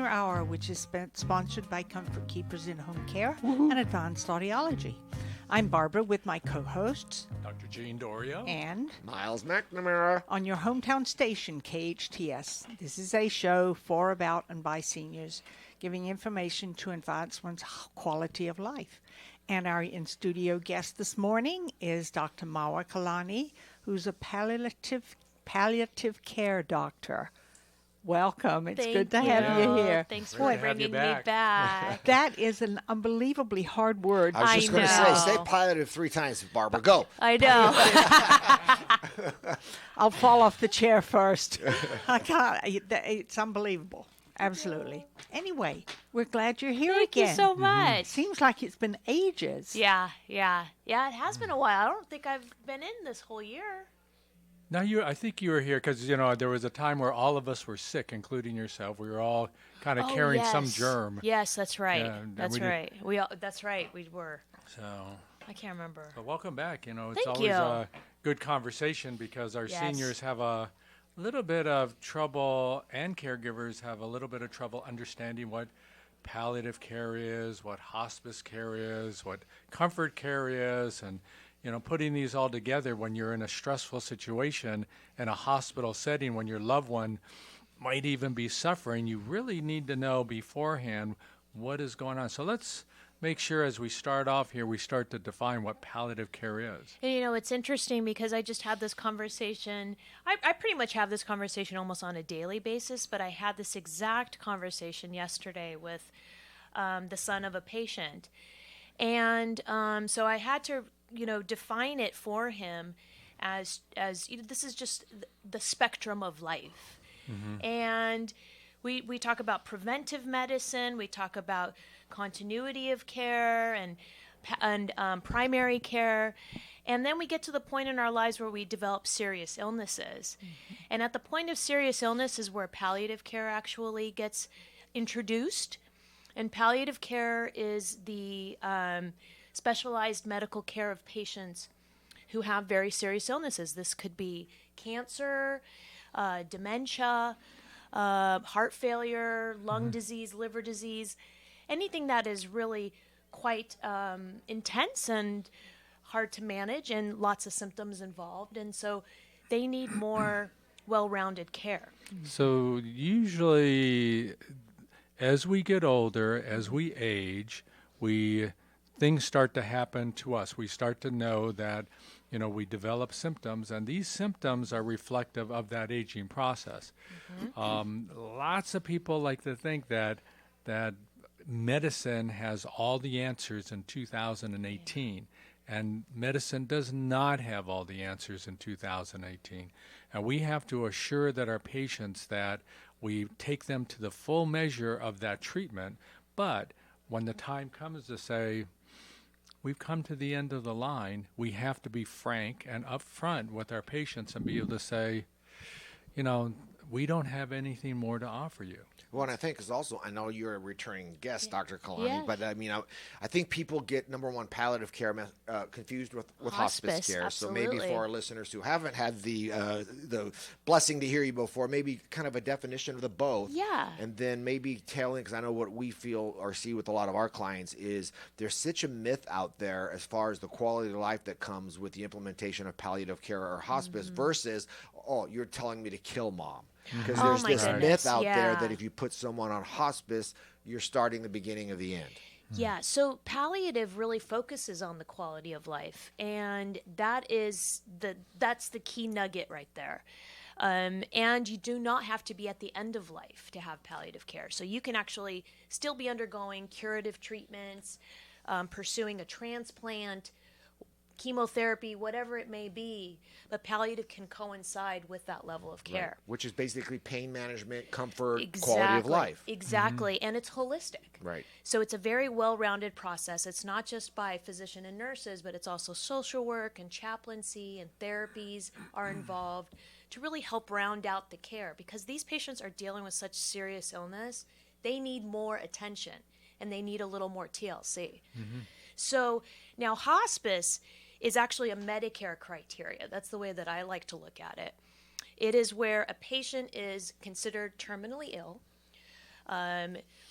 Senior Hour, which is sponsored by Comfort Keepers in Home Care and Advanced Audiology. I'm Barbara with my co-hosts, Dr. Jean Dorio and Miles McNamara on your hometown station, KHTS. This is a show for, about, and by seniors, giving information to advance one's quality of life. And our in-studio guest this morning is Dr. Mawa Kalani, who's a palliative care doctor. Welcome. It's good to have you here. Thanks for bringing me back. That is an unbelievably hard word. I was just going to say palliative 3 times, Barbara. Go. I know. I'll fall off the chair first. I can't. It's unbelievable. Absolutely. Anyway, we're glad you're here again. Thank you so much. Seems like it's been ages. Yeah, it has been a while. I don't think I've been in this whole year. No, I think you were here because, there was a time where all of us were sick, including yourself. We were all kind of carrying some germ. Yes, that's right. Yeah, that's right. That's right. We were. So I can't remember. But welcome back. It's Thank always you. a good conversation because our seniors have a little bit of trouble, and caregivers have a little bit of trouble understanding what palliative care is, what hospice care is, what comfort care is, and putting these all together when you're in a stressful situation in a hospital setting, when your loved one might even be suffering, you really need to know beforehand what is going on. So let's make sure as we start off here, we start to define what palliative care is. And it's interesting because I just had this conversation. I pretty much have this conversation almost on a daily basis, but I had this exact conversation yesterday with the son of a patient. And so I had to define it for him as this is just the spectrum of life. Mm-hmm. And we talk about preventive medicine, we talk about continuity of care and primary care, and then we get to the point in our lives where we develop serious illnesses. Mm-hmm. And at the point of serious illness is where palliative care actually gets introduced. And palliative care is the specialized medical care of patients who have very serious illnesses. This could be cancer, dementia, heart failure, lung disease, liver disease, anything that is really quite intense and hard to manage and lots of symptoms involved. And so they need more well-rounded care. So usually as we get older, as we age, things start to happen to us. We start to know that, we develop symptoms, and these symptoms are reflective of that aging process. Mm-hmm. Lots of people like to think that medicine has all the answers in 2018, and medicine does not have all the answers in 2018. And we have to assure that our patients that we take them to the full measure of that treatment, but when the time comes to say, we've come to the end of the line, we have to be frank and upfront with our patients and be able to say, we don't have anything more to offer you. Well, and I think is also, I know you're a returning guest, Dr. Kalani, but I think people get, number one, palliative care confused with hospice care. Absolutely. So maybe for our listeners who haven't had the blessing to hear you before, maybe kind of a definition of the both. Yeah. And then maybe telling, because I know what we feel or see with a lot of our clients is there's such a myth out there as far as the quality of life that comes with the implementation of palliative care or hospice versus, you're telling me to kill mom. Because there's this myth out there that if you put someone on hospice, you're starting the beginning of the end. Yeah, so palliative really focuses on the quality of life, and that's the key nugget right there. And you do not have to be at the end of life to have palliative care. So you can actually still be undergoing curative treatments, pursuing a transplant, chemotherapy, whatever it may be, but palliative can coincide with that level of care. Right. Which is basically pain management, comfort, quality of life. Exactly, and it's holistic. Right. So it's a very well-rounded process. It's not just by physician and nurses, but it's also social work and chaplaincy and therapies are involved to really help round out the care, because these patients are dealing with such serious illness. They need more attention, and they need a little more TLC. Mm-hmm. So now hospice is actually a Medicare criteria. That's the way that I like to look at it. It is where a patient is considered terminally ill,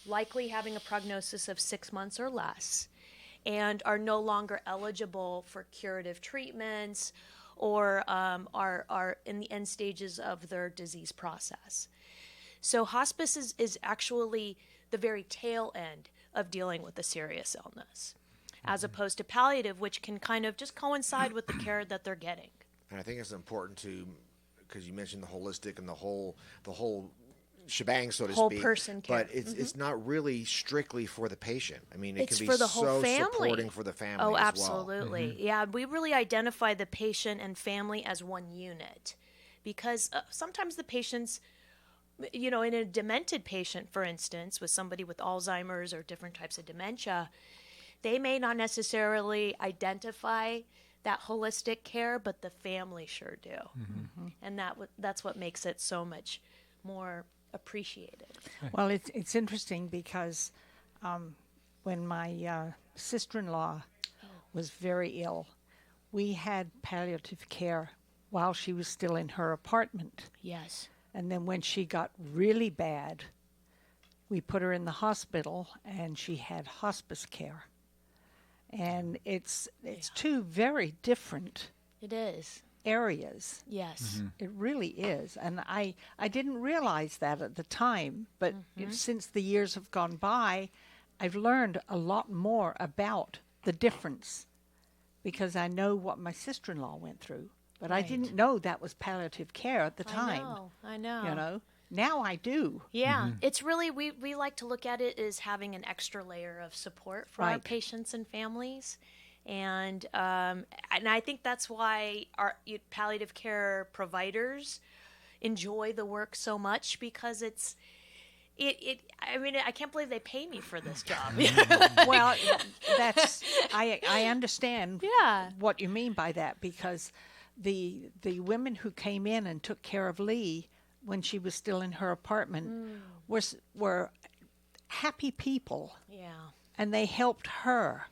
likely having a prognosis of 6 months or less, and are no longer eligible for curative treatments or are in the end stages of their disease process. So hospice is actually the very tail end of dealing with a serious illness, as opposed to palliative, which can kind of just coincide with the care that they're getting. And I think it's important to, because you mentioned the holistic and the whole shebang, so to Whole speak. person care. But it's not really strictly for the patient. I mean, it It's can be for the whole so family. supporting for the family Oh, as well. absolutely. Yeah, we really identify the patient and family as one unit, because sometimes the patients, in a demented patient, for instance, with somebody with Alzheimer's or different types of dementia, they may not necessarily identify that holistic care, but the family sure do. And that's what makes it so much more appreciated. Well, it's interesting because when my sister-in-law was very ill, we had palliative care while she was still in her apartment. Yes. And then when she got really bad, we put her in the hospital and she had hospice care. And it's two very different It is. areas. Yes. It really is. And I didn't realize that at the time, but since the years have gone by, I've learned a lot more about the difference because I know what my sister-in-law went through. But I didn't know that was palliative care at the time. I know. Now I do. Yeah, it's really, we like to look at it as having an extra layer of support for our Right. patients and families. And I think that's why our palliative care providers enjoy the work so much, because I mean, I can't believe they pay me for this job. Well, I understand Yeah. what you mean by that, because the women who came in and took care of Lee when she was still in her apartment were happy people, Yeah. and they helped her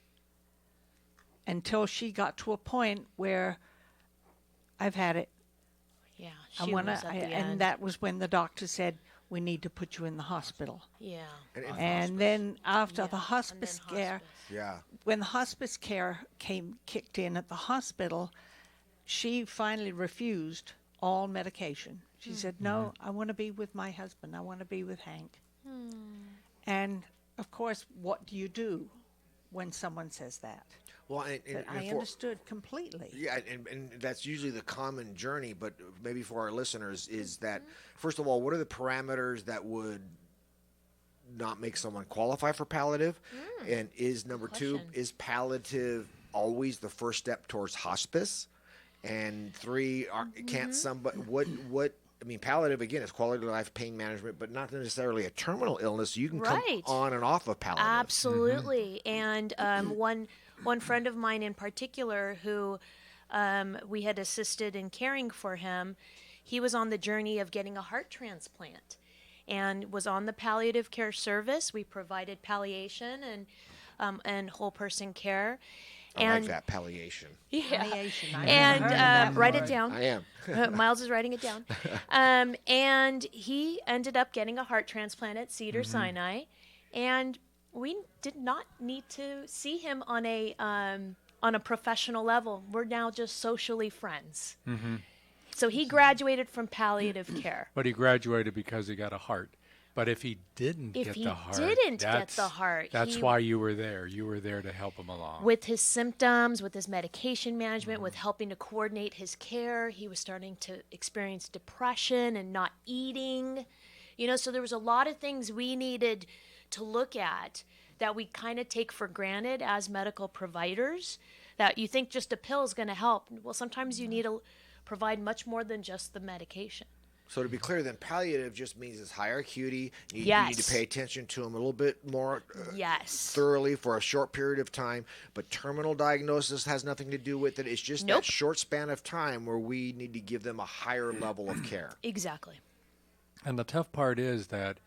until she got to a point where I've had it. Yeah. I She wanna, was at the and end. that was when the doctor said, "We need to put you in the hospital." Yeah. And then after Yeah, the and hospice then care, hospice. Yeah. when the hospice care kicked in at the hospital, she finally refused all medication. She said, "No, I want to be with my husband. I want to be with Hank." And of course, what do you do when someone says that? Well, But I understood completely. Yeah, and that's usually the common journey, but maybe for our listeners is that, first of all, what are the parameters that would not make someone qualify for palliative? And is number two, question. is palliative always the first step towards hospice? And three, can't somebody, I mean, palliative, again, is quality of life, pain management, but not necessarily a terminal illness. You can Right. come on and off of palliative. Absolutely. And one friend of mine in particular who we had assisted in caring for him, he was on the journey of getting a heart transplant and was on the palliative care service. We provided palliation and whole person care. I like that, palliation. Yeah. Palliation, I And never heard of that write word. it down. I am. Miles is writing it down. And he ended up getting a heart transplant at Cedar Sinai, and we did not need to see him on a professional level. We're now just socially friends. So he graduated from palliative care. But he graduated because he got a heart. But if he didn't If get he the heart, didn't get the heart, that's he- why you were there. You were there to help him along. With his symptoms, with his medication management, with helping to coordinate his care, he was starting to experience depression and not eating. So there was a lot of things we needed to look at that we kind of take for granted as medical providers, that you think just a pill is going to help. Well, sometimes you need to provide much more than just the medication. So to be clear, then palliative just means it's higher acuity. You need to Yes. pay attention to them a little bit more Yes. thoroughly for a short period of time. But terminal diagnosis has nothing to do with it. It's just Nope. that short span of time where we need to give them a higher level of care. Exactly. And the tough part is that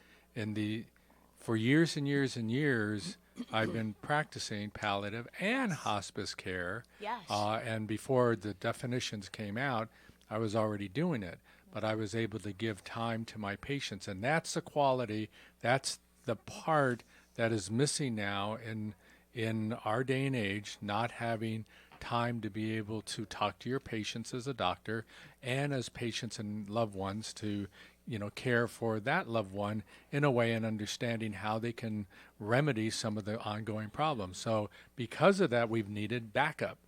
for years and years and years, I've been practicing palliative and hospice care. Yes. And before the definitions came out, I was already doing it. But I was able to give time to my patients, and that's the quality. That's the part that is missing now in our day and age, not having time to be able to talk to your patients as a doctor and as patients and loved ones to, care for that loved one in a way and understanding how they can remedy some of the ongoing problems. So because of that, we've needed backup.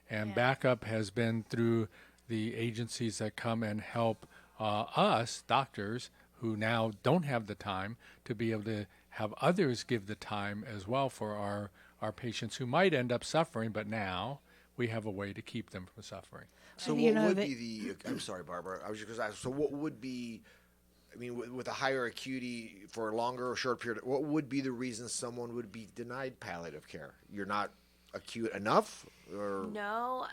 And backup has been through the agencies that come and help us, doctors, who now don't have the time to be able to have others give the time as well for our patients who might end up suffering, but now we have a way to keep them from suffering. So what would be the, I'm sorry, Barbara, I was just going to ask, so what would be, I mean, with a higher acuity for a longer or short period, what would be the reason someone would be denied palliative care? You're not acute enough? Or? No,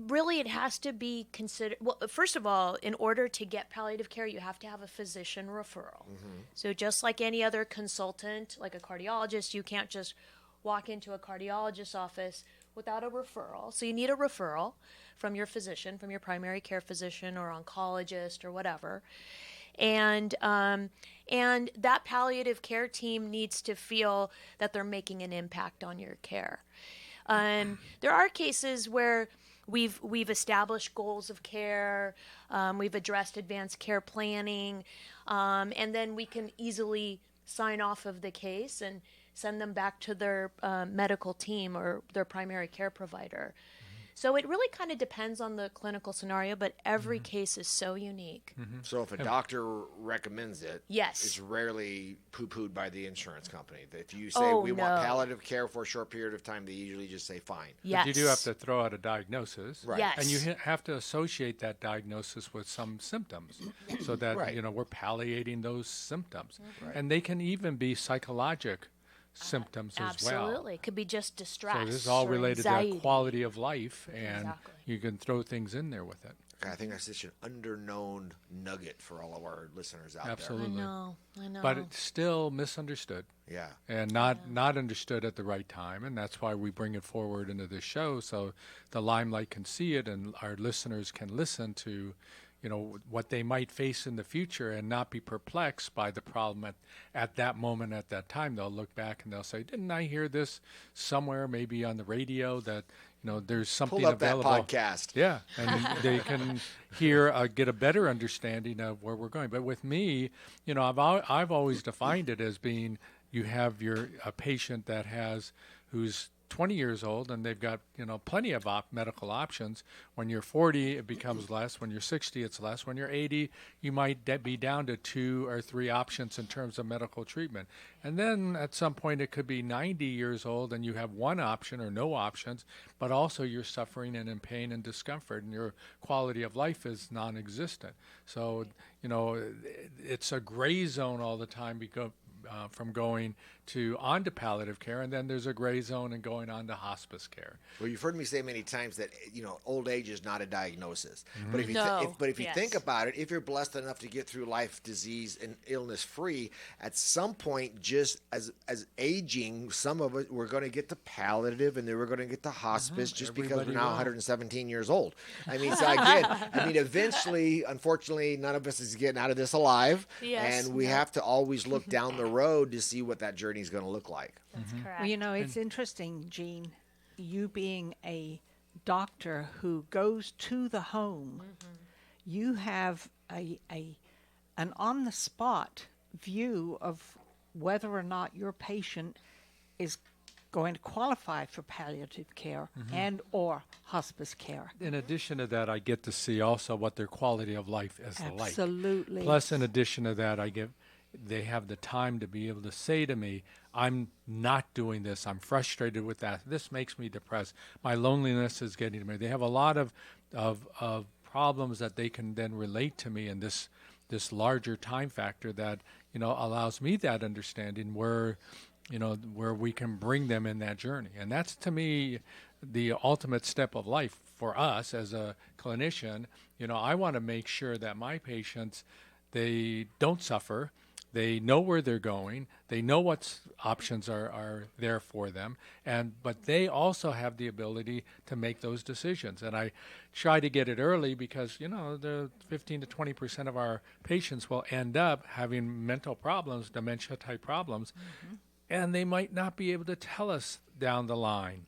really it has to be considered. Well, first of all, in order to get palliative care, you have to have a physician referral. So just like any other consultant, like a cardiologist, you can't just walk into a cardiologist's office without a referral. So you need a referral from your physician, from your primary care physician or oncologist or whatever. And that palliative care team needs to feel that they're making an impact on your care. There are cases where we've established goals of care, we've addressed advanced care planning, and then we can easily sign off of the case and send them back to their medical team or their primary care provider. So it really kind of depends on the clinical scenario, but every case is so unique. So if a doctor recommends it, Yes. it's rarely poo-pooed by the insurance company. If you say we want palliative care for a short period of time, they usually just say fine. Yes. But you do have to throw out a diagnosis. Right. Yes. And you have to associate that diagnosis with some symptoms so that, Right. we're palliating those symptoms. And they can even be psychologic symptoms as well. Absolutely. It could be just distress. So this is all or related anxiety. to quality of life, and Exactly. you can throw things in there with it. Okay, I think that's such an underknown nugget for all of our listeners out Absolutely. I know. But it's still misunderstood there. Yeah. and not understood at the right time, and that's why we bring it forward into this show so the limelight can see it and our listeners can listen to what they might face in the future and not be perplexed by the problem at that moment, at that time. They'll look back and they'll say, didn't I hear this somewhere, maybe on the radio, that there's something Pull up available. that podcast. Yeah, and they can get a better understanding of where we're going. But with me, I've always defined it as being you have a patient who's 20 years old and they've got plenty of medical options. When you're 40, it becomes less. When you're 60, it's less. When you're 80, you might be down to 2 or 3 options in terms of medical treatment. And then at some point it could be 90 years old and you have 1 option or no options, but also you're suffering and in pain and discomfort and your quality of life is non-existent. So it's a gray zone all the time from going on to palliative care, and then there's a gray zone and going on to hospice care. Well, you've heard me say many times that old age is not a diagnosis. But if you No. but if you Yes. think about it, if you're blessed enough to get through life, disease, and illness free, at some point, just as aging, some of it we're going to get to palliative, and then we're going to get to hospice, just because Everybody we're now will. 117 years old. I mean, so again, eventually, unfortunately, none of us is getting out of this alive, Yes. and we have to always look down the road to see what that journey is going to look like. That's correct. Well, it's interesting, Jean, you being a doctor who goes to the home, you have an on-the-spot view of whether or not your patient is going to qualify for palliative care and or hospice care. In addition to that, I get to see also what their quality of life is like. Absolutely. Plus, in addition to that, they have the time to be able to say to me, I'm not doing this. I'm frustrated with that. This makes me depressed. My loneliness is getting to me. They have a lot of problems that they can then relate to me in this larger time factor that, allows me that understanding where we can bring them in that journey. And that's, to me, the ultimate step of life for us as a clinician. I want to make sure that my patients, they don't suffer, They know where they're going. They know what options are there for them, but they also have the ability to make those decisions. And I try to get it early because the 15 to 20% of our patients will end up having mental problems, dementia type problems, and they might not be able to tell us down the line.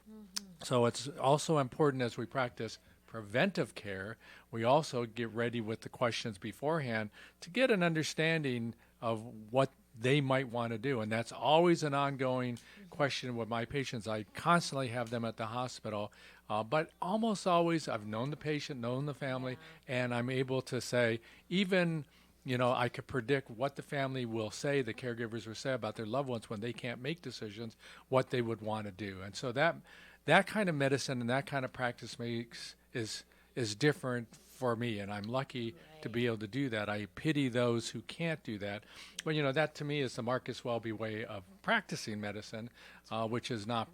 So it's also important as we practice preventive care, we also get ready with the questions beforehand to get an understanding of what they might want to do. And that's always an ongoing question with my patients. I constantly have them at the hospital, but almost always I've known the patient, known the family, and I'm able to say, even, I could predict what the family will say, the caregivers will say about their loved ones when they can't make decisions, what they would want to do. And so that kind of medicine and that kind of practice is different for me, and I'm lucky to be able to do that. I pity those who can't do that. But, that to me is the Marcus Welby way of practicing medicine, which is not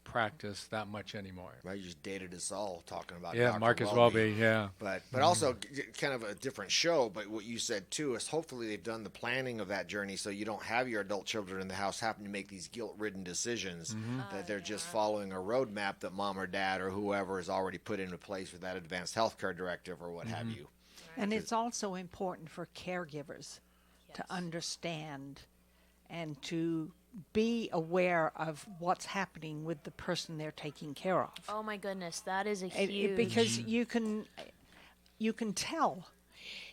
practiced that much anymore. Right, you just dated us all talking about Dr. Marcus Welby, yeah. But also kind of a different show, but what you said too is hopefully they've done the planning of that journey so you don't have your adult children in the house having to make these guilt-ridden decisions, that they're just following a roadmap that mom or dad or whoever has already put into place with that advanced healthcare directive or what have you. And it's also important for caregivers to understand and to be aware of what's happening with the person they're taking care of. Oh my goodness, that is a huge... Because you can tell.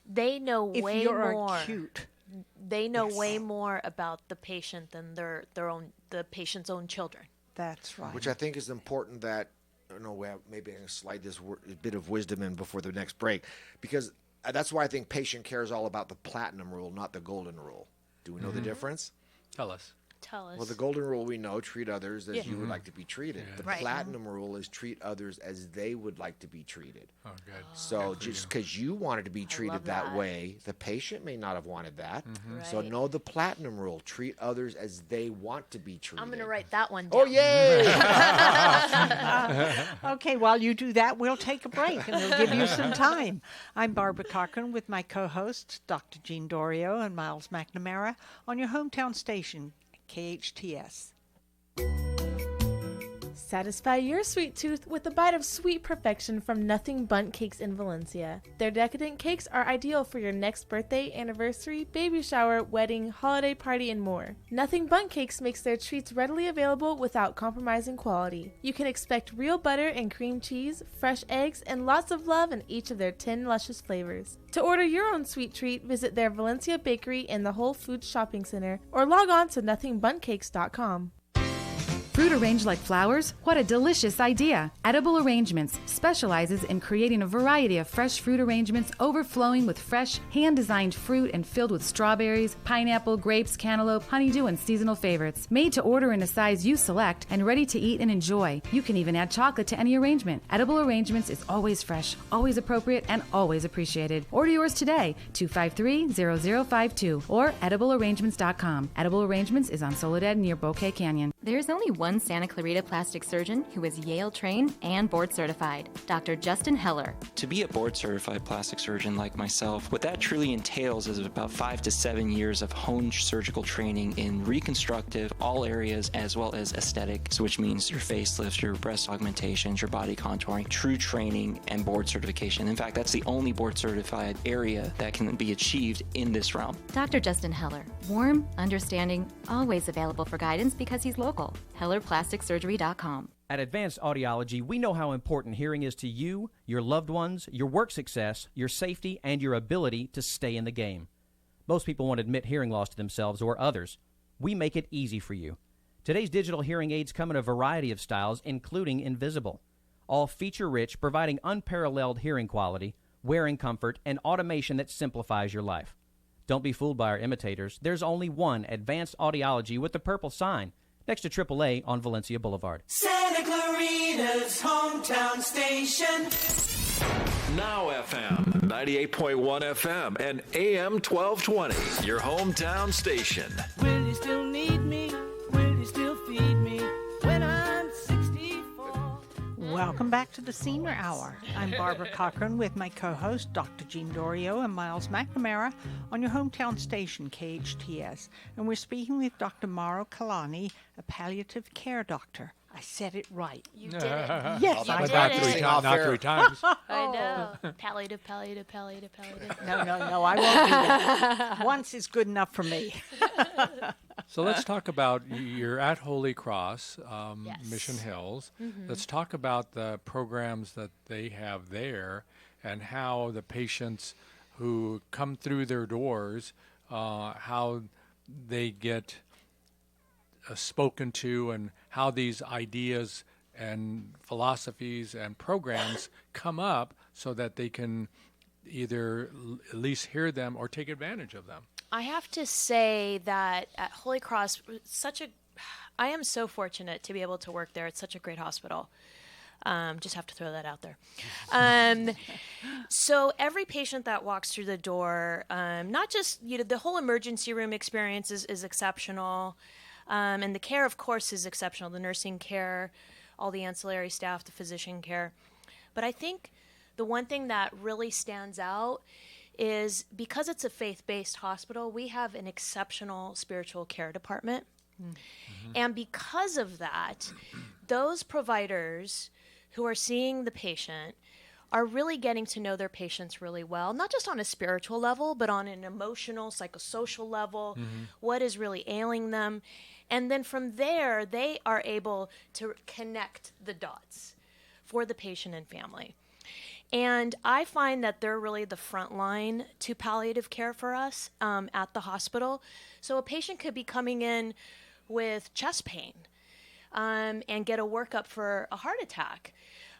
They know if way you're more. Acute. They know way more about the patient than the patient's own children. That's right. Which I think is important that, maybe I can slide this bit of wisdom in before the next break, because that's why I think patient care is all about the platinum rule, not the golden rule. Do we know the difference? Tell us. Tell us. Well, the golden rule we know, treat others as you would like to be treated. The platinum rule is treat others as they would like to be treated. Oh, good. So just because you wanted to be treated that way, the patient may not have wanted that. So know the platinum rule, treat others as they want to be treated. I'm going to write that one down. Oh, yay! Okay, while you do that, we'll take a break and we'll give you some time. I'm Barbara Cochran with my co-hosts, Dr. Jean Dorio and Miles McNamara, on your hometown station, KHTS. Satisfy your sweet tooth with a bite of sweet perfection from Nothing Bundt Cakes in Valencia. Their decadent cakes are ideal for your next birthday, anniversary, baby shower, wedding, holiday party, and more. Nothing Bundt Cakes makes their treats readily available without compromising quality. You can expect real butter and cream cheese, fresh eggs, and lots of love in each of their 10 luscious flavors. To order your own sweet treat, visit their Valencia Bakery in the Whole Foods Shopping Center or log on to nothingbundcakes.com. Fruit arranged like flowers? What a delicious idea! Edible Arrangements specializes in creating a variety of fresh fruit arrangements overflowing with fresh, hand-designed fruit and filled with strawberries, pineapple, grapes, cantaloupe, honeydew, and seasonal favorites. Made to order in a size you select and ready to eat and enjoy. You can even add chocolate to any arrangement. Edible Arrangements is always fresh, always appropriate, and always appreciated. Order yours today, 253-0052 or ediblearrangements.com. Edible Arrangements is on Soledad near Bouquet Canyon. There's only one Santa Clarita plastic surgeon who is Yale trained and board certified, Dr. Justin Heller. To be a board certified plastic surgeon like myself, what that truly entails is about 5 to 7 years of honed surgical training in reconstructive, all areas, as well as aesthetic, so which means your facelifts, your breast augmentations, your body contouring, true training, and board certification. In fact, that's the only board certified area that can be achieved in this realm. Dr. Justin Heller, warm, understanding, always available for guidance because he's local. HellerPlasticSurgery.com. At Advanced Audiology, we know how important hearing is to you, your loved ones, your work success, your safety, and your ability to stay in the game. Most people won't admit hearing loss to themselves or others. We make it easy for you. Today's digital hearing aids come in a variety of styles, including invisible. All feature-rich, providing unparalleled hearing quality, wearing comfort, and automation that simplifies your life. Don't be fooled by our imitators. There's only one Advanced Audiology with the purple sign, next to AAA on Valencia Boulevard. Santa Clarita's hometown station. Now FM, 98.1 FM and AM-1220, your hometown station. Will you still need me? Will you still feed me when I'm 64? Well, Welcome back to the Senior Hour. I'm Barbara Cochran with my co-host, Dr. Jean Dorio and Miles McNamara on your hometown station, KHTS. And we're speaking with Dr. Mauro Kalani, a palliative care doctor. I said it right. You did it. Yes, I Not did three it. times. Not 3 times. I know. Palliative. No, I won't do that. Once is good enough for me. So let's talk about, you're at Holy Cross, Yes. Mission Hills. Let's talk about the programs that they have there and how the patients who come through their doors, how they get spoken to and how these ideas and philosophies and programs come up so that they can either at least hear them or take advantage of them. I have to say that at Holy Cross, I am so fortunate to be able to work there. It's such a great hospital. Just have to throw that out there. So every patient that walks through the door, not just, the whole emergency room experience is exceptional. And the care, of course, is exceptional. The nursing care, all the ancillary staff, the physician care. But I think the one thing that really stands out is because it's a faith-based hospital, we have an exceptional spiritual care department. And because of that, those providers who are seeing the patient are really getting to know their patients really well, not just on a spiritual level, but on an emotional, psychosocial level, what is really ailing them. And then from there, they are able to connect the dots for the patient and family. And I find that they're really the front line to palliative care for us at the hospital. So a patient could be coming in with chest pain and get a workup for a heart attack.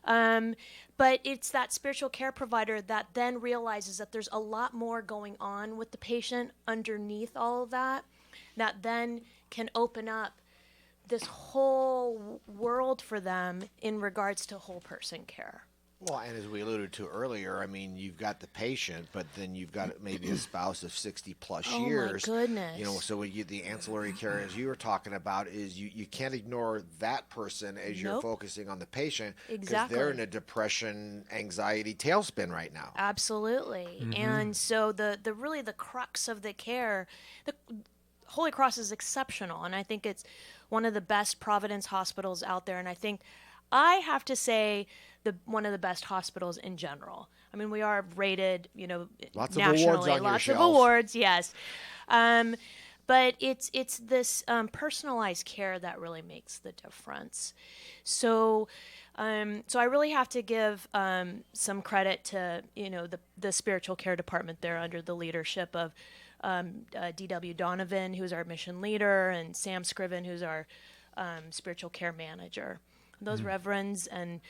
But it's that spiritual care provider that then realizes that there's a lot more going on with the patient underneath all of that, that then can open up this whole world for them in regards to whole person care. Well, and as we alluded to earlier, I mean, you've got the patient, but then you've got maybe a spouse of 60-plus years. Oh, my goodness. So the ancillary care, as you were talking about, is you can't ignore that person as you're focusing on the patient. Because they're in a depression, anxiety tailspin right now. Absolutely. And so the really the crux of the care, the Holy Cross is exceptional, and I think it's one of the best Providence hospitals out there, and I have to say one of the best hospitals in general. I mean, we are rated, lots nationally. Of awards on lots your of shelf. awards, yes. But it's this personalized care that really makes the difference. So I really have to give some credit to the spiritual care department there under the leadership of D.W. Donovan, who's our mission leader, and Sam Scriven, who's our spiritual care manager. Those reverends and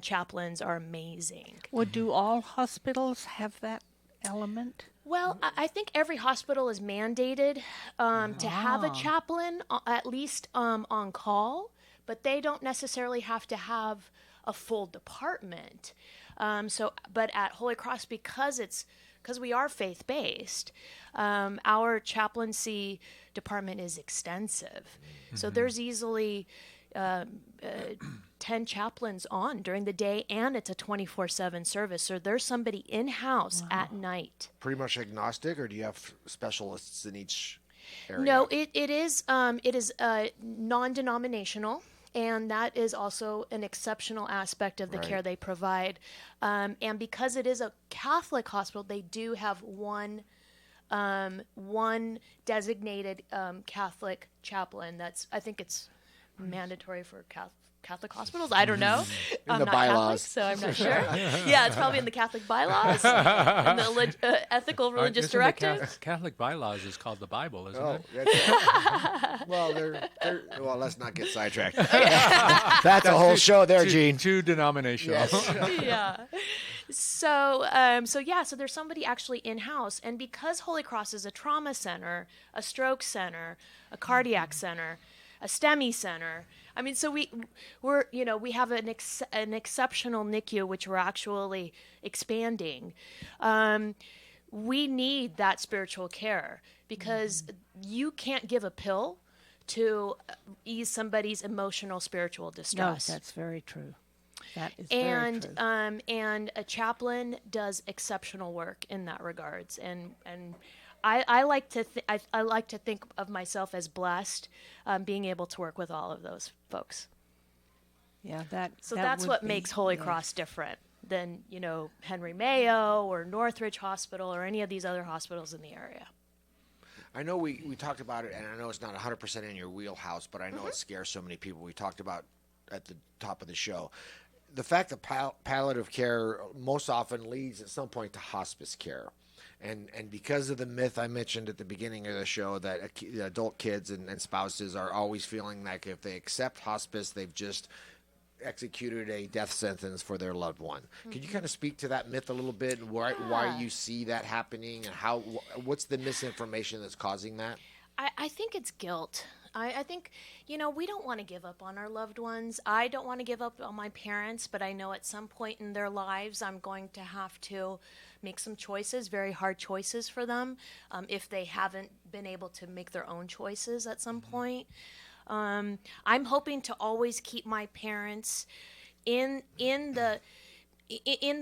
chaplains are amazing. Well, do all hospitals have that element? Well, I think every hospital is mandated to have a chaplain, at least on call, but they don't necessarily have to have a full department. But at Holy Cross, because we are faith-based, our chaplaincy department is extensive. So there's easily 10 chaplains on during the day, and it's a 24/7 service. So there's somebody in-house at night. Pretty much agnostic, or do you have specialists in each area? No, it is non-denominational. And that is also an exceptional aspect of the care they provide. And because it is a Catholic hospital, they do have one designated Catholic chaplain. I think it's mandatory for Catholic hospitals. I don't know. I'm the not bylaws. Catholic, so I'm not sure. Yeah, it's probably in the Catholic bylaws and the ethical religious directive. Catholic bylaws is called the Bible, isn't it? Well, well, let's not get sidetracked. That's a whole show there, Gene. Too denominational. Yes. Yeah. So there's somebody actually in-house. And because Holy Cross is a trauma center, a stroke center, a cardiac center, a STEMI center, I mean, so we have an exceptional NICU, which we're actually expanding. We need that spiritual care because you can't give a pill to ease somebody's emotional, spiritual distress. No, that's very true. That is very true. And a chaplain does exceptional work in that regards. And I like to I like to think of myself as blessed, being able to work with all of those folks. Yeah, that's what makes Holy Cross different than, you know, Henry Mayo or Northridge Hospital or any of these other hospitals in the area. I know we talked about it, and I know it's not 100% in your wheelhouse, but I know it scares so many people. We talked about at the top of the show the fact that palliative care most often leads at some point to hospice care. And because of the myth I mentioned at the beginning of the show that adult kids and spouses are always feeling like if they accept hospice, they've just executed a death sentence for their loved one. Could you kind of speak to that myth a little bit, and why you see that happening, and what's the misinformation that's causing that? I think it's guilt. I think, you know, we don't want to give up on our loved ones. I don't want to give up on my parents, but I know at some point in their lives I'm going to have to make some choices, very hard choices for them, if they haven't been able to make their own choices at some point. I'm hoping to always keep my parents in the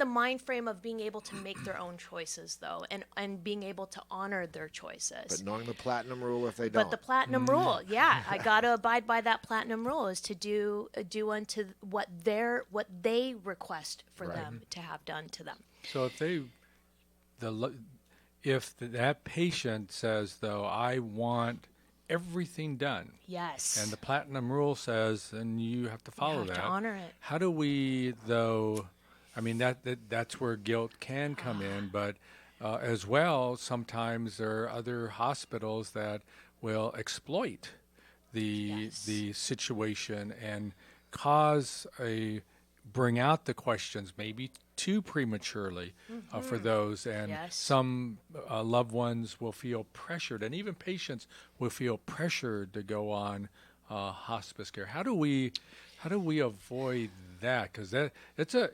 mind frame of being able to make their own choices, though, and being able to honor their choices. But knowing the platinum rule if they don't. But the platinum rule, yeah, I got to abide by that platinum rule, is to do unto what they request for them to have done to them. So if that patient says, though, I want everything done. Yes. And the platinum rule says, and you have to follow that. You have to honor it. How do we, though? I mean, that's where guilt can come in, but as well, sometimes there are other hospitals that will exploit the situation and bring out the questions maybe too prematurely for those, and some loved ones will feel pressured, and even patients will feel pressured to go on hospice care. How do we avoid that? Because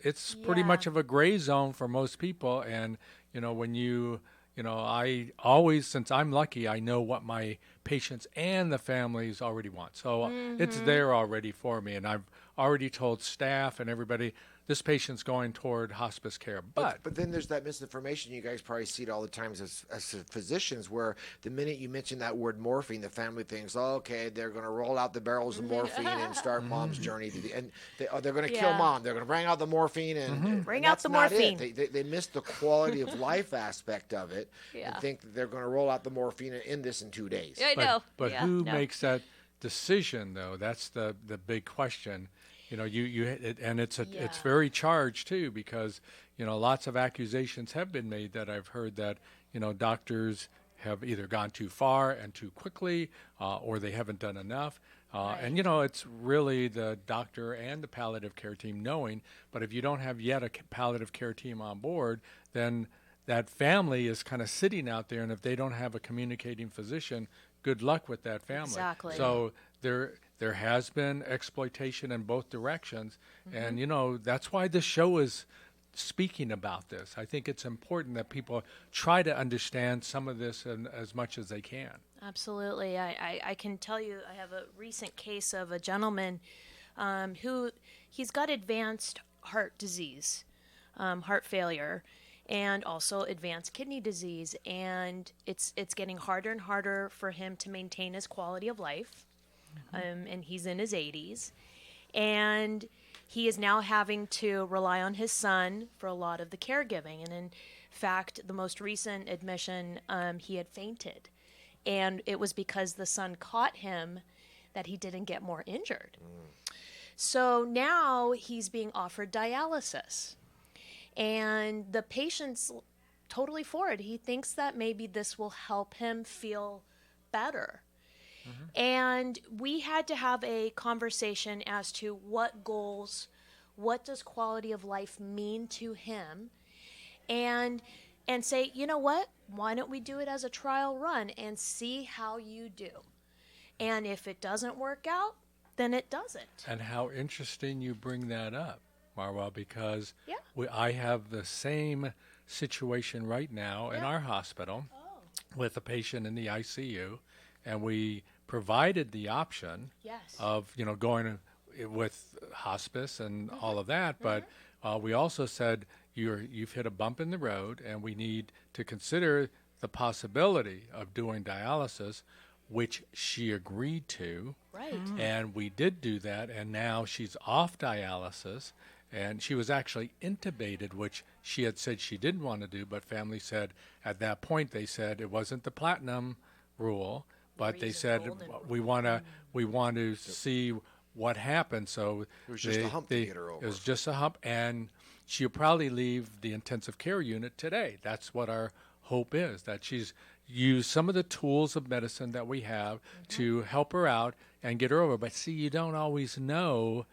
it's pretty much of a gray zone for most people, and you know, I always, since I'm lucky, I know what my patients and the families already want. So it's there already for me, and I've already told staff and everybody, this patient's going toward hospice care. But then there's that misinformation. You guys probably see it all the time as physicians, where the minute you mention that word morphine, the family thinks, oh, okay, they're going to roll out the barrels of morphine and start mom's journey and they're going to kill mom. They're going to bring out the morphine and bring and out the that's not morphine. It. They miss the quality of life aspect of it and think that they're going to roll out the morphine and end this in 2 days. I know. But who makes that decision, though? That's the big question. You know, it's very charged too, because you know lots of accusations have been made that I've heard that you know doctors have either gone too far and too quickly, or they haven't done enough. And you know, it's really the doctor and the palliative care team knowing. But if you don't have yet a palliative care team on board, then that family is kind of sitting out there, and if they don't have a communicating physician, good luck with that family. Exactly. So there has been exploitation in both directions, and you know that's why this show is speaking about this. I think it's important that people try to understand some of this as much as they can. Absolutely. I can tell you, I have a recent case of a gentleman who he's got advanced heart disease, heart failure, and also advanced kidney disease, and it's getting harder and harder for him to maintain his quality of life. And he's in his 80s, and he is now having to rely on his son for a lot of the caregiving. And in fact, the most recent admission, he had fainted, and it was because the son caught him that he didn't get more injured. So now he's being offered dialysis, and the patient's totally for it. He thinks that maybe this will help him feel better. And we had to have a conversation as to what goals, what does quality of life mean to him, and say, you know what, why don't we do it as a trial run and see how you do? And if it doesn't work out, then it doesn't. And how interesting you bring that up, Marwa, because I have the same situation right now in our hospital with a patient in the ICU, and we provided the option of, you know, going with hospice and all of that, but we also said you've hit a bump in the road, and we need to consider the possibility of doing dialysis, which she agreed to. Right. And we did do that, and now she's off dialysis, and she was actually intubated, which she had said she didn't want to do, but family said at that point, they said it wasn't the platinum rule, but they said we want to see what happened. So it was just a hump to get her over. It was just a hump, and she'll probably leave the intensive care unit today. That's what our hope is, that she's used some of the tools of medicine that we have to help her out and get her over. But see, you don't always know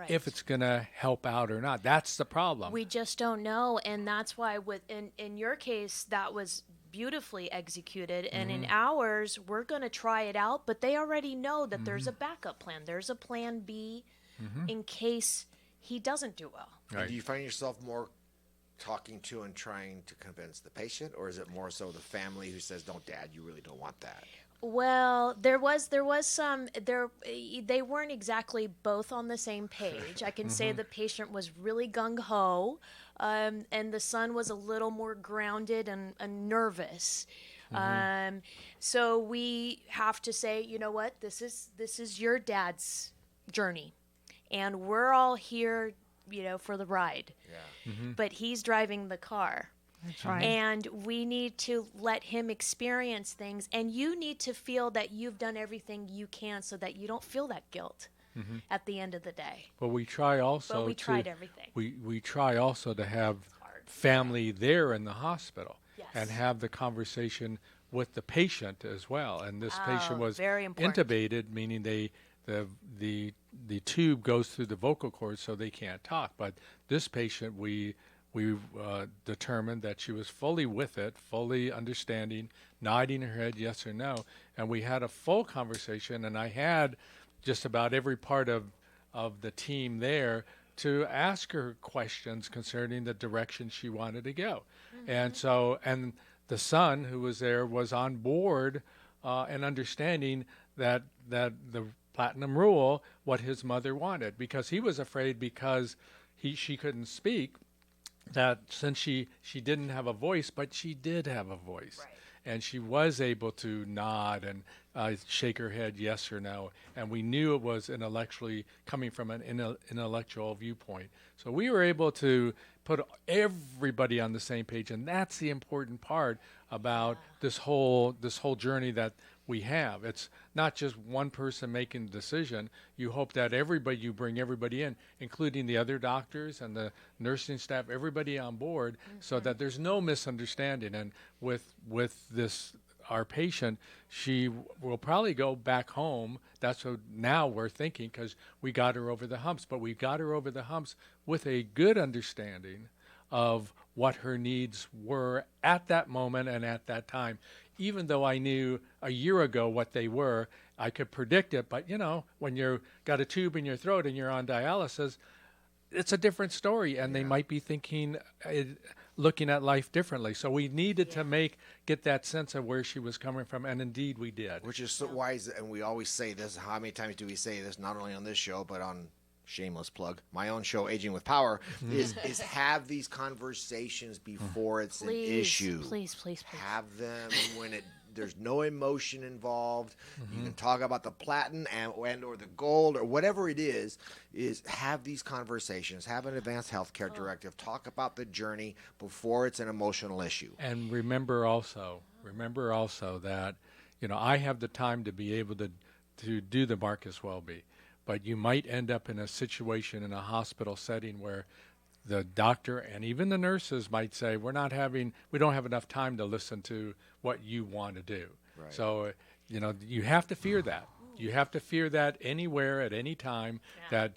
if it's going to help out or not. That's the problem. We just don't know, and that's why in your case, that was beautifully executed, and in ours, we're going to try it out, but they already know that there's a backup plan. There's a plan B in case he doesn't do well. Right. Do you find yourself more talking to and trying to convince the patient, or is it more so the family who says, "No, Dad, you really don't want that"? Well, there was some they weren't exactly both on the same page. I can say the patient was really gung ho, and the son was a little more grounded and nervous. So we have to say, you know what, this is your dad's journey, and we're all here, for the ride. Yeah. But he's driving the car. That's right. And we need to let him experience things, and you need to feel that you've done everything you can so that you don't feel that guilt at the end of the day. But we try also But we tried everything. We try also to have family there in the hospital and have the conversation with the patient as well. And this patient was very important. intubated, meaning the tube goes through the vocal cords so they can't talk. But this patient, we determined that she was fully with it, fully understanding, nodding her head yes or no, and we had a full conversation, and I had just about every part of the team there to ask her questions concerning the direction she wanted to go. And the son who was there was on board and understanding that the platinum rule, what his mother wanted, because he was afraid because she couldn't speak, that since she didn't have a voice, but she did have a voice. Right. And she was able to nod and shake her head yes or no. And we knew it was intellectually coming from an intellectual viewpoint. So we were able to put everybody on the same page. And that's the important part about this whole journey that we have. It's not just one person making the decision. You hope that you bring everybody in, including the other doctors and the nursing staff, everybody on board, so that there's no misunderstanding. And with this, our patient, she will probably go back home. That's what now we're thinking, because we got her over the humps. But we got her over the humps with a good understanding of what her needs were at that moment and at that time. Even though I knew a year ago what they were, I could predict it. But, when you've got a tube in your throat and you're on dialysis, it's a different story. And they might be thinking, looking at life differently. So we needed to get that sense of where she was coming from. And indeed, we did. Which is so wise. And we always say this. How many times do we say this, not only on this show, but on shameless plug, my own show, Aging with Power, is have these conversations before it's an issue. Please. Have them when there's no emotion involved. You can talk about the platinum and or the gold or whatever it is have these conversations. Have an advanced healthcare directive. Talk about the journey before it's an emotional issue. And remember also that, I have the time to be able to do the Marcus Welby. But you might end up in a situation in a hospital setting where the doctor and even the nurses might say, we don't have enough time to listen to what you want to do. Right. So, you have to fear that. You have to fear that anywhere at any time that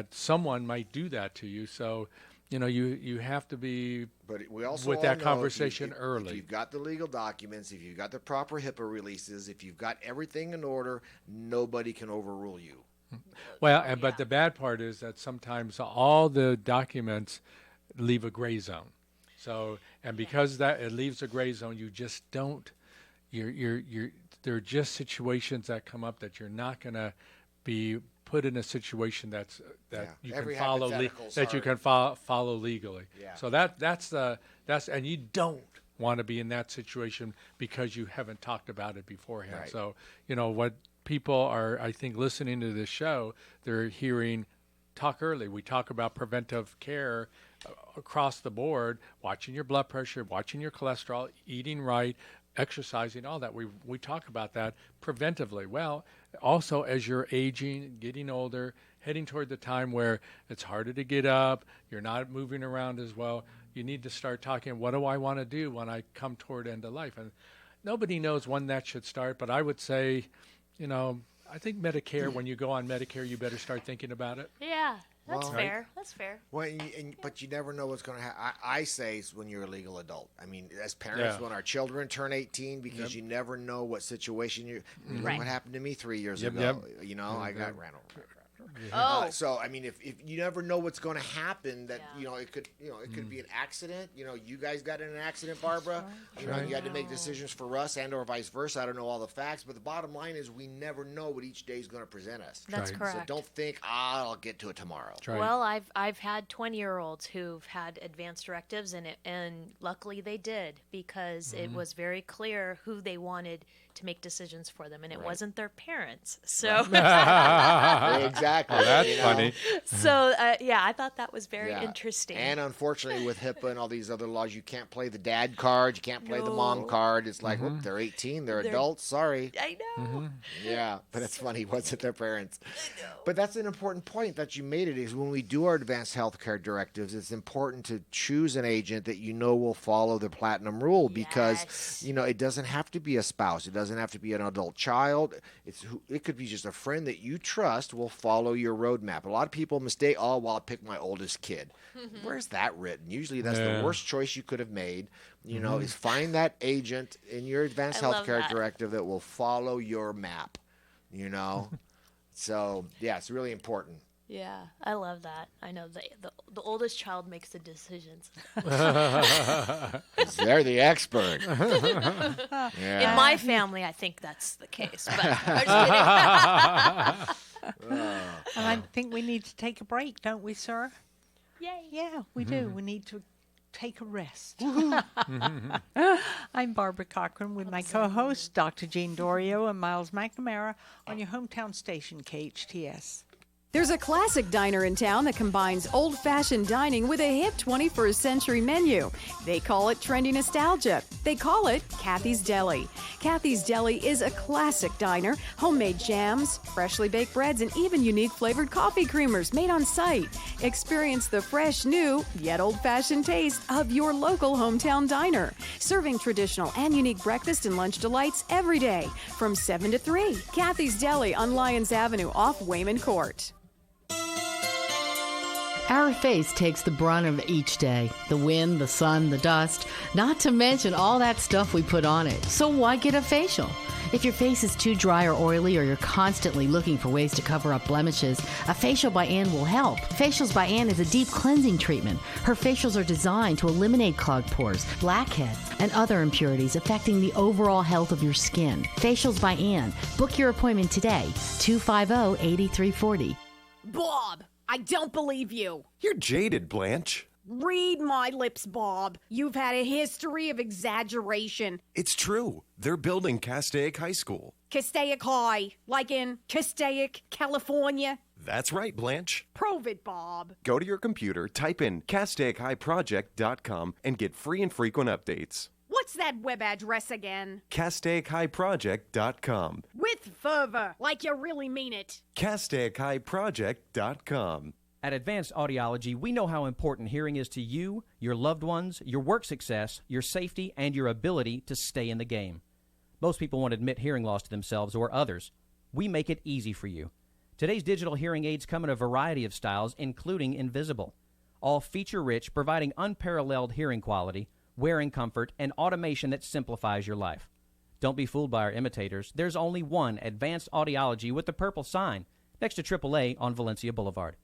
someone might do that to you. So, you have to be with that conversation early. If you've got the legal documents, if you've got the proper HIPAA releases, if you've got everything in order, nobody can overrule you. Well, but the bad part is that sometimes all the documents leave a gray zone. So, and because that it leaves a gray zone, you just don't. There are just situations that come up that you're not going to be put in a situation that you can Every follow hypothetical, that you can follow legally. Yeah. So that's and you don't want to be in that situation because you haven't talked about it beforehand. Right. So what people are, I think, listening to this show, they're hearing talk early. We talk about preventive care across the board, watching your blood pressure, watching your cholesterol, eating right, exercising, all that. We talk about that preventively. Well, also as you're aging, getting older, heading toward the time where it's harder to get up, you're not moving around as well, you need to start talking, what do I want to do when I come toward end of life? And nobody knows when that should start, but I would say, I think Medicare, when you go on Medicare, you better start thinking about it. Yeah, that's Well, fair. That's fair. Well, but you never know what's going to happen. I say it's when you're a legal adult. I mean, as parents, Yeah. when our children turn 18, because you never know what situation you. Right. What happened to me 3 years Yep, ago? yep. I got ran over. Oh. So I mean, if you never know what's going to happen, that Yeah. it could be an accident. You guys got in an accident, Barbara. You had to make decisions for us, and or vice versa. I don't know all the facts, but the bottom line is we never know what each day is going to present us. That's Right. correct. So don't think I'll get to it tomorrow. That's right. Well, I've had 20-year-olds who've had advance directives, and luckily they did, because it was very clear who they wanted to make decisions for them, and it wasn't their parents. So, Exactly. Oh, that's funny. I thought that was very Yeah. interesting. And unfortunately, with HIPAA and all these other laws, you can't play the dad card, you can't play the mom No. card. It's like, whoop, they're 18, they're adults. Sorry. I know. Yeah, but it's funny. Wasn't their parents? But that's an important point that you made. It is when we do our advanced healthcare directives, it's important to choose an agent that will follow the platinum rule, because Yes. it doesn't have to be a spouse, it doesn't have to be an adult child. It could be just a friend that you trust will follow your roadmap. A lot of people mistake, I'll pick my oldest kid. Where's that written? Usually that's the worst choice you could have made. Is find that agent in your advanced I love healthcare that. directive that will follow your map. So it's really important. Yeah, I love that. I know the oldest child makes the decisions. 'Cause they're the expert. Yeah. In my family, I think that's the case. But I'm just And I think we need to take a break, don't we, sir? kidding. Yay. Yeah, we do. We need to take a rest. I'm Barbara Cochran with my co-hosts, Dr. Jean Dorio and Miles McNamara, on your hometown station, KHTS. There's a classic diner in town that combines old-fashioned dining with a hip 21st century menu. They call it trendy nostalgia. They call it Kathy's Deli. Kathy's Deli is a classic diner. Homemade jams, freshly baked breads, and even unique flavored coffee creamers made on site. Experience the fresh, new, yet old-fashioned taste of your local hometown diner. Serving traditional and unique breakfast and lunch delights every day from 7 to 3. Kathy's Deli on Lyons Avenue off Wayman Court. Our face takes the brunt of each day. The wind, the sun, the dust, not to mention all that stuff we put on it. So why get a facial? If your face is too dry or oily, or you're constantly looking for ways to cover up blemishes, a facial by Ann will help. Facials by Ann is a deep cleansing treatment. Her facials are designed to eliminate clogged pores, blackheads, and other impurities affecting the overall health of your skin. Facials by Ann. Book your appointment today, 250-8340. Bob, I don't believe you. You're jaded, Blanche. Read my lips, Bob. You've had a history of exaggeration. It's true. They're building Castaic High School. Castaic High, like in Castaic, California. That's right, Blanche. Prove it, Bob. Go to your computer, type in CastaicHighProject.com, and get free and frequent updates. What's that web address again? CastaicHighProject.com. With fervor, like you really mean it. CastaicHighProject.com. At Advanced Audiology, we know how important hearing is to you, your loved ones, your work success, your safety, and your ability to stay in the game. Most people won't admit hearing loss to themselves or others. We make it easy for you. Today's digital hearing aids come in a variety of styles, including invisible. All feature-rich, providing unparalleled hearing quality, wearing comfort, and automation that simplifies your life. Don't be fooled by our imitators. There's only one Advanced Audiology with the purple sign next to AAA on Valencia Boulevard.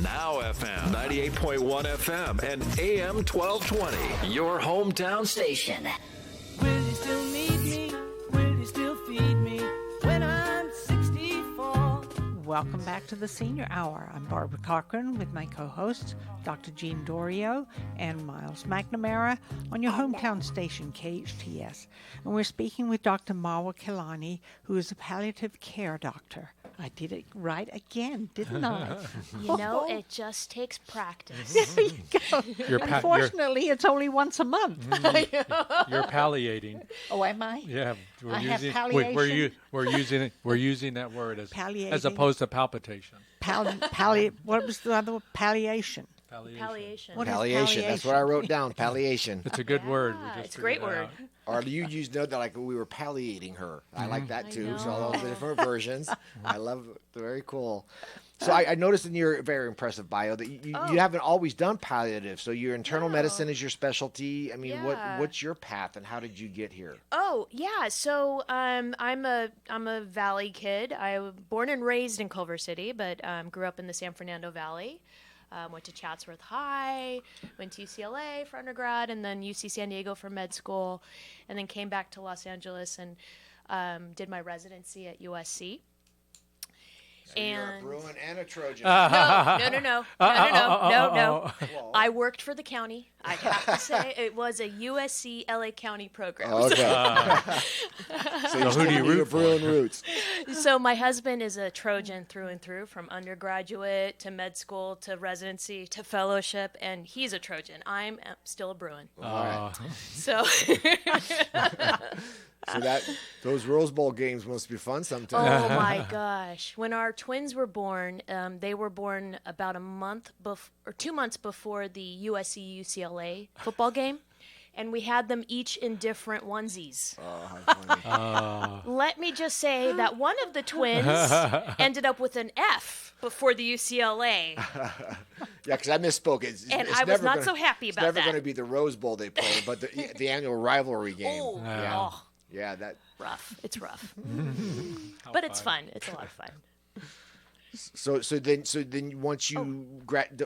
Now FM, 98.1 FM, and AM 1220. Your hometown station. Will you still need me? Will you still feed me when I'm 60? welcome back to the Senior Hour. I'm Barbara Cochran with my co-hosts, Dr. Jean Dorio and Miles McNamara on your hometown station, KHTS. And we're speaking with Dr. Marwa Kilani, who is a palliative care doctor. I did it right again, didn't I? You know, it just takes practice. There you go. Unfortunately, it's only once a month. You're palliating. Oh, am I? Yeah, I have palliation. we're using that word as Palliating. opposed to palpitation. What was the other word? Palliation. Palliation. What is Palliation. That's what I wrote down. Palliation. It's a good word. It's a great word. Or you used know that like we were palliating her. I like that too. So all the different versions. I love it. Very cool. So I noticed in your very impressive bio that you haven't always done palliative. So your internal medicine is your specialty. I mean, what's your path and how did you get here? Oh yeah, so I'm a Valley kid. I was born and raised in Culver City, but grew up in the San Fernando Valley. Went to Chatsworth High, went to UCLA for undergrad, and then UC San Diego for med school, and then came back to Los Angeles and did my residency at USC. So you're a Bruin and a Trojan. No. I worked for the county. I have to say it was a USC LA County program. Okay. So who do you root for? Bruin roots. So my husband is a Trojan through and through, from undergraduate to med school to residency to fellowship, and he's a Trojan. I'm still a Bruin. All right. So. So those Rose Bowl games must be fun sometimes. Oh my gosh! When our twins were born, they were born about 2 months before the USC UCLA football game, and we had them each in different onesies. Oh, how funny! Let me just say that one of the twins ended up with an F before the UCLA. Yeah, because I misspoke. I was not so happy about that. It's never going to be the Rose Bowl they play, but the annual rivalry game. Oh, yeah. Yeah, that rough. It's rough, but it's fun. It's a lot of fun. So then once you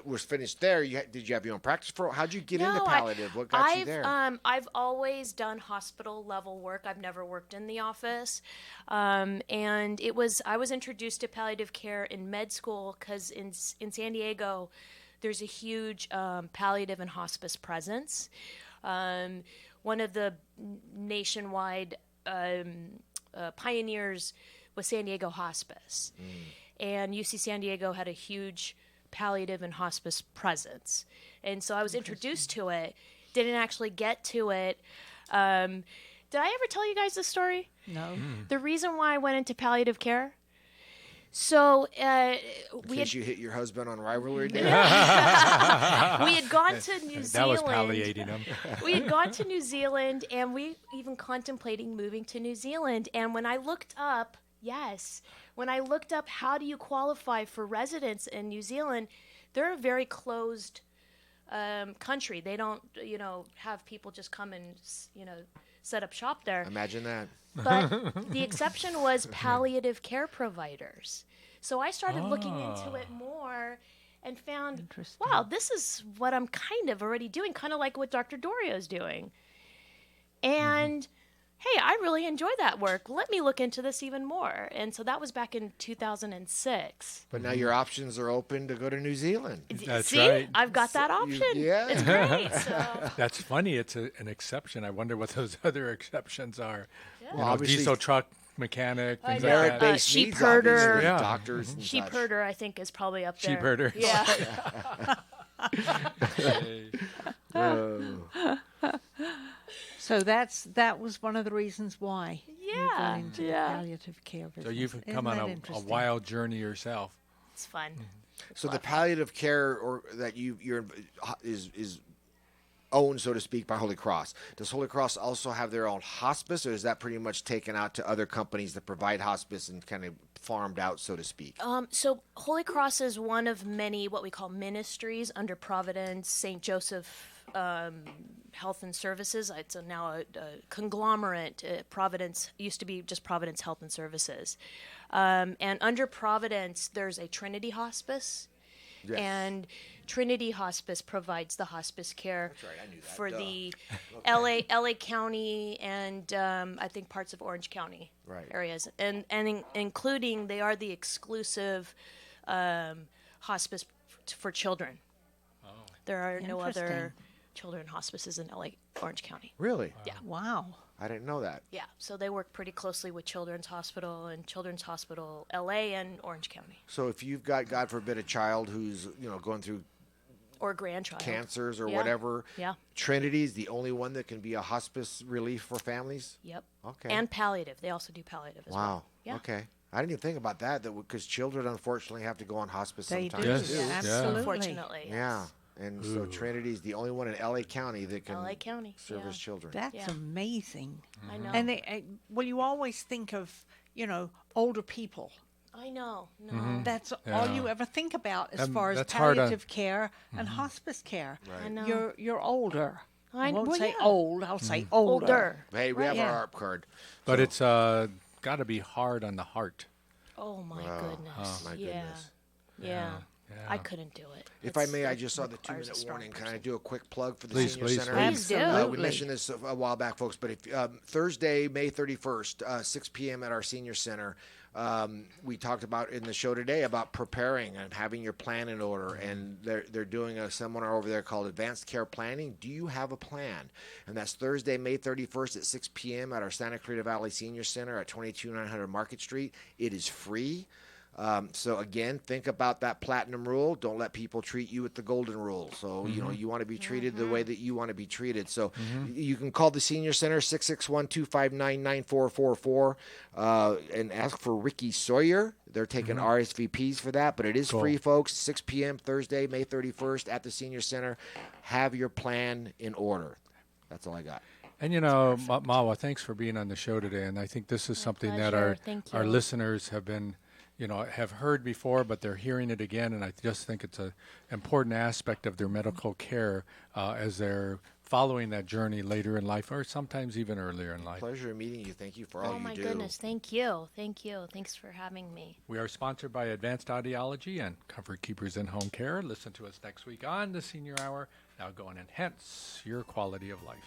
was finished there, did you have your own practice for? How'd you get into palliative? What got you there? I've always done hospital level work. I've never worked in the office, and I was introduced to palliative care in med school because in San Diego, there's a huge palliative and hospice presence. One of the nationwide pioneers was San Diego Hospice. And UC San Diego had a huge palliative and hospice presence. And so I was introduced to it, didn't actually get to it. Did I ever tell you guys this story? No. The reason why I went into palliative care? So you hit your husband on rivalry day. We had gone to New Zealand. That was palliating him. We had gone to New Zealand, and we even contemplating moving to New Zealand. And when I looked up, how do you qualify for residence in New Zealand, they're a very closed country. They don't, have people just come and, set up shop there. Imagine that. But the exception was palliative care providers. So I started looking into it more and found, wow, this is what I'm kind of already doing, kind of like what Dr. Dorio's doing. And hey, I really enjoy that work. Let me look into this even more. And so that was back in 2006. But now your options are open to go to New Zealand. That's See? right. I've got that option. It's great. So. That's funny. It's an exception. I wonder what those other exceptions are. Yeah. Well, diesel truck mechanic, things like that. Merit-based sheep needs, herder, doctors and sheep such. herder, I think, is probably up there. Sheep herder. Yeah. So that was one of the reasons why you got into the palliative care business. So you've come on a wild journey yourself. It's fun. So the palliative care that you're is owned, so to speak, by Holy Cross. Does Holy Cross also have their own hospice, or is that pretty much taken out to other companies that provide hospice and kind of farmed out, so to speak? So Holy Cross is one of many what we call ministries under Providence, St. Joseph Health and Services. It's now a conglomerate. Providence used to be just Providence Health and Services. And under Providence, there's a Trinity Hospice. Yes. And Trinity Hospice provides the hospice care That's right, I knew that. for Duh. the Okay. LA County and I think parts of Orange County Right. areas, and including they are the exclusive hospice for children. Oh. There are no Interesting. other children hospices in LA Orange County. Really? Yeah. Wow. I didn't know that. Yeah, so they work pretty closely with Children's Hospital and Children's Hospital LA and Orange County. So if you've got, God forbid, a child who's going through Or grandchild. cancers or Yeah. whatever, Yeah. Trinity's the only one that can be a hospice relief for families. Yep. Okay. And palliative. They also do palliative as well. Wow. Yeah. Okay. I didn't even think about that. Because children unfortunately have to go on hospice They sometimes do. Yes. too. Yeah. Absolutely. Unfortunately. Yes. Yeah. And so Trinity's the only one in LA County that can LA County. service Yeah. children. That's Yeah. amazing. I know. And well, you always think of, older people. I know. No. That's all Yeah. you ever think about as far as that's hard on- palliative care and hospice care. I know. You're older. I won't well, say yeah. old. I'll say older. Hey, we have Yeah. our ARP card. But it's got to be hard on the heart. Oh my Wow. goodness. Oh, my yeah. goodness. Yeah. Yeah. I couldn't do it. If I It's- may, I it just saw the requires a 2-minute strong warning. Can I person. do a quick plug for the Please, senior please, center? Please do. We mentioned this a while back, folks, but if Thursday, May 31st, 6 p.m. at our senior center, we talked about in the show today about preparing and having your plan in order, and they're doing a seminar over there called Advanced Care Planning. Do you have a plan? And that's Thursday, May 31st at 6 p.m. at our Santa Clarita Valley Senior Center at 22900 Market Street. It is free. So again, think about that platinum rule. Don't let people treat you with the golden rule. So, you want to be treated the way that you want to be treated. So you can call the Senior Center, 661-259-9444, and ask for Ricky Sawyer. They're taking RSVPs for that, but it is free, folks. 6 p.m. Thursday, May 31st at the Senior Center. Have your plan in order. That's all I got. And Mawa, thanks for being on the show today. And I think this is something that pleasure. Thank our you. listeners have been, have heard before, but they're hearing it again. And I just think it's an important aspect of their medical care as they're following that journey later in life, or sometimes even earlier in life. Pleasure meeting you. Thank you for all Oh you my do. goodness. Thank you. Thank you. Thanks for having me. We are sponsored by Advanced Audiology and Comfort Keepers in Home Care. Listen to us next week on the Senior Hour. Now go and enhance your quality of life.